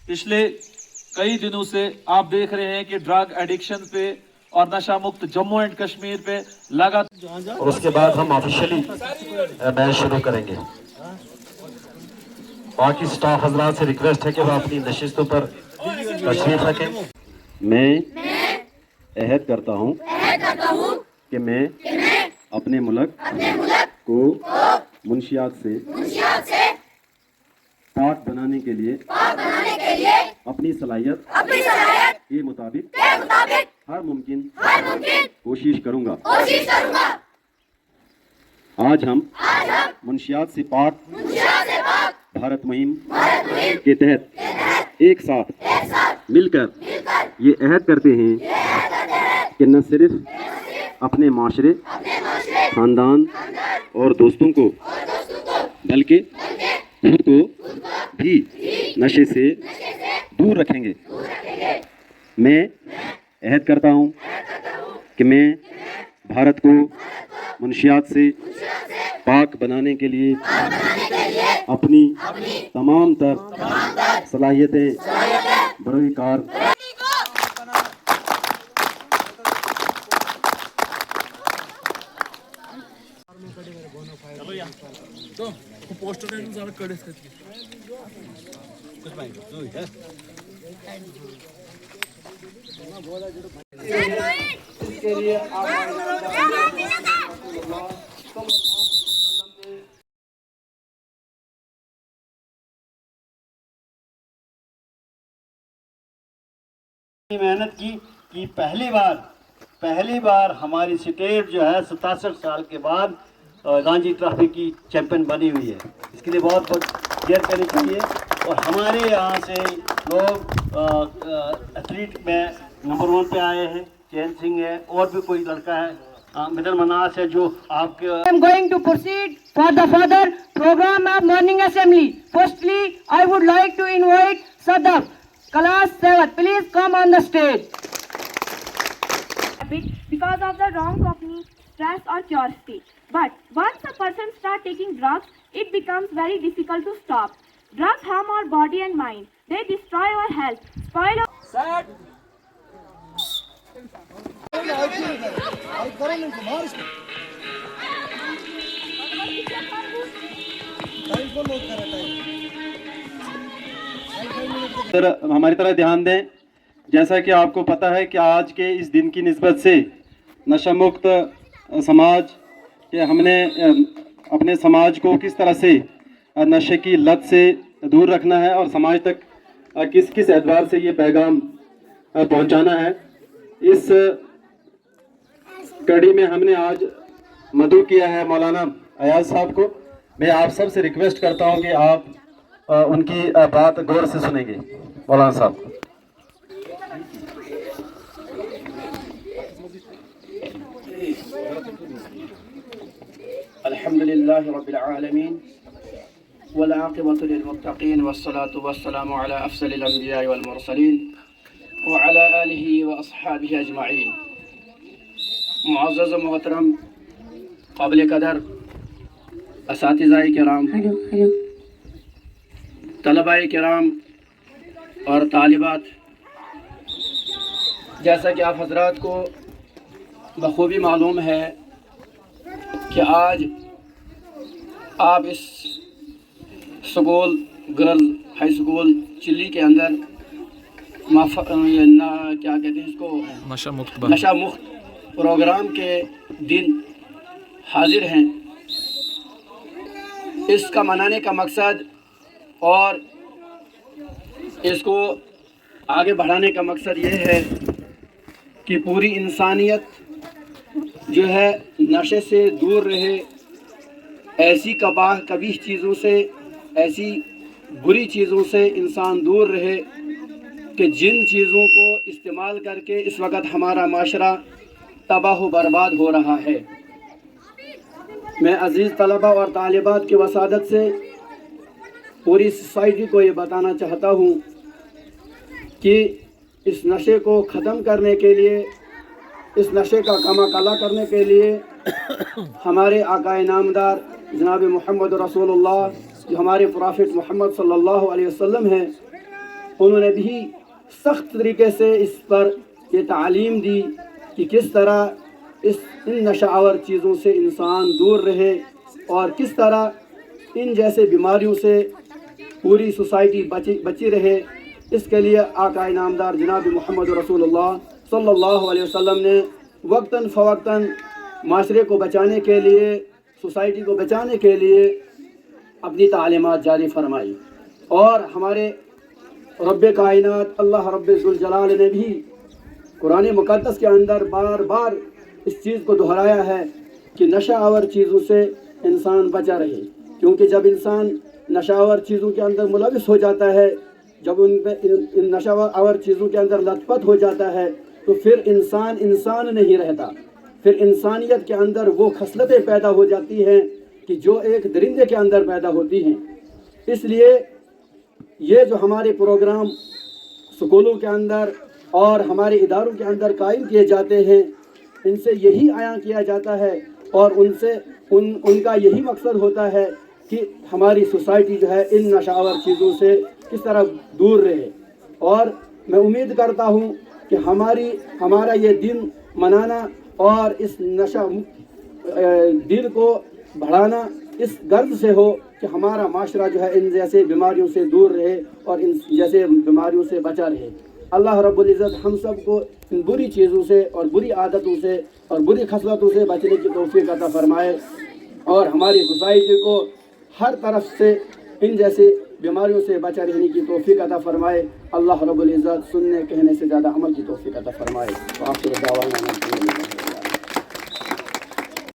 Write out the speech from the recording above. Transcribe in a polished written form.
पिछले कई दिनों से आप देख रहे हैं कि ड्रग एडिक्शन पे और नशा मुक्त जम्मू एंड कश्मीर पे लगातार, और उसके बाद हम ऑफिशियली मैच शुरू करेंगे। बाकी स्टाफ हजरात से रिक्वेस्ट है कि वो अपनी नशिस्तों पर तशरीफ रखें। मैं अहद करता हूँ कि मैं अपने मुल्क को मुंशियात से पाक बनाने के लिए अपनी सलाहियत के मुताबिक हर मुमकिन कोशिश करूँगा। आज हम मुंशियात से पाक भारत मुहिम के तहत एक साथ मिलकर ये अहद करते हैं कि न सिर्फ अपने माशरे, खानदान और दोस्तों को बल्कि खुद को भी नशे से दूर रखेंगे। मैं अहद करता हूँ कि मैं भारत को मुंशियात से पाक बनाने के लिए अपनी तमाम तर सलाहियतें बरोए कार मेहनत की पहली बार हमारी स्टेट जो है 67 साल के बाद रांची ट्रॉफी की चैंपियन बनी हुई है। इसके लिए बहुत केयर करनी चाहिए। और हमारे यहाँ से लोग एथलीट में नंबर 1 पे आए हैं। चैन सिंह है और भी कोई लड़का है मिडल मनास है जो आपके I am going to proceed for the further program of morning assembly. Firstly, I would like to invite Sadaf, class 7. Please come on the stage. Because of the wrong company, stress or curiosity. But once a person starts taking drugs, it becomes very difficult to stop. Drugs harm our body and mind. They destroy our health, spoil our... हमारी तरह ध्यान दें। जैसा कि आपको पता है कि आज के इस दिन की निस्बत से नशा मुक्त समाज के हमने अपने समाज को किस तरह से नशे की लत से दूर रखना है और समाज तक किस किस एतबार से ये पैगाम पहुंचाना है, इस कड़ी में हमने आज मदऊ किया है मौलाना अयाज साहब को। मैं आप सब से रिक्वेस्ट करता हूं कि आप उनकी बात गौर से सुनेंगे। मौलाना साहब। अल्हम्दुलिल्लाह रब्बिल आलमीन वल आक़िबतु लिल मुत्तक़ीन वस्सलातु वस्सलामु अला अफ़ज़लिल अंबिया वल मुरसलीन व अला आलिहि व अस्हाबिहि अजमईन। मुअज़्ज़ज़ व मोहतरम क़ाबिल क़दर असातिज़ाए किराम, तलबाए किराम और तालिबात, जैसा कि आप हजरात को बखूबी मालूम है कि आज आप इस school girl high school chilli के अंदर क्या कहते हैं इसको नशा मुक्त प्रोग्राम के दिन हाजिर हैं। इसका मनाने का मकसद और इसको आगे बढ़ाने का मकसद ये है कि पूरी इंसानियत जो है नशे से दूर रहे, ऐसी कबीह चीज़ों से, ऐसी बुरी चीज़ों से इंसान दूर रहे कि जिन चीज़ों को इस्तेमाल करके इस वक्त हमारा माशरा तबाह व बर्बाद हो रहा है। मैं अज़ीज़ तलबा और तालिबात की वसादत से पूरी सोसाइटी को ये बताना चाहता हूँ कि इस नशे को ख़त्म करने के लिए, इस नशे का कमा करने के लिए हमारे आकाए नामदार जनाब मोहम्मद रसूलुल्लाह, जो हमारे प्रॉफिट मोहम्मद सल्लल्लाहु अलैहि वसल्लम हैं, انہوں نے بھی سخت طریقے سے اس پر یہ تعلیم دی کہ کس طرح ان نشہ آور چیزوں سے انسان دور رہے اور کس طرح ان جیسے بیماریوں سے پوری سوسائٹی بچی رہے. اس کے لیے آقا انعامدار جناب محمد رسول اللہ صلی اللہ علیہ وسلم نے وقتاً فوقتاً معاشرے کو بچانے کے لیے، سوسائٹی کو بچانے کے لیے اپنی تعلیمات جاری فرمائی. اور ہمارے رب کائنات اللہ رب ذوالجلال نے بھی قرآن مقدس کے اندر بار بار اس چیز کو دہرایا ہے کہ نشہ آور چیزوں سے انسان بچا رہے، کیونکہ جب انسان نشہ آور چیزوں کے اندر ملوث ہو جاتا ہے، جب ان نشہ آور چیزوں کے اندر لت پت ہو جاتا ہے تو پھر انسان نہیں رہتا. پھر انسانیت کے اندر وہ خصلتیں پیدا ہو جاتی ہیں کہ جو ایک درندے کے اندر پیدا ہوتی ہیں. اس لیے یہ جو ہمارے پروگرام سکولوں کے اندر اور ہمارے اداروں کے اندر قائم کیے جاتے ہیں، ان سے یہی عیاں کیا جاتا ہے اور ان کا یہی مقصد ہوتا ہے کہ ہماری سوسائٹی جو ہے ان نشہ آور چیزوں سے کس طرح دور رہے. اور میں امید کرتا ہوں کہ ہمارا یہ دن منانا اور اس نشہ دن کو بڑھانا اس غرض سے ہو کہ ہمارا معاشرہ جو ہے ان جیسے بیماریوں سے دور رہے اور ان جیسے بیماریوں سے بچا رہے. اللہ رب العزت ہم سب کو ان بری چیزوں سے اور بری عادتوں سے اور بری خصلتوں سے بچنے کی توفیق عطا فرمائے اور ہماری سوسائٹی کو ہر طرف سے ان جیسے بیماریوں سے بچا رہنے کی توفیق عطا فرمائے. اللہ رب العزت سننے کہنے سے زیادہ عمل کی توفیق عطا فرمائے. وآخر دعوانا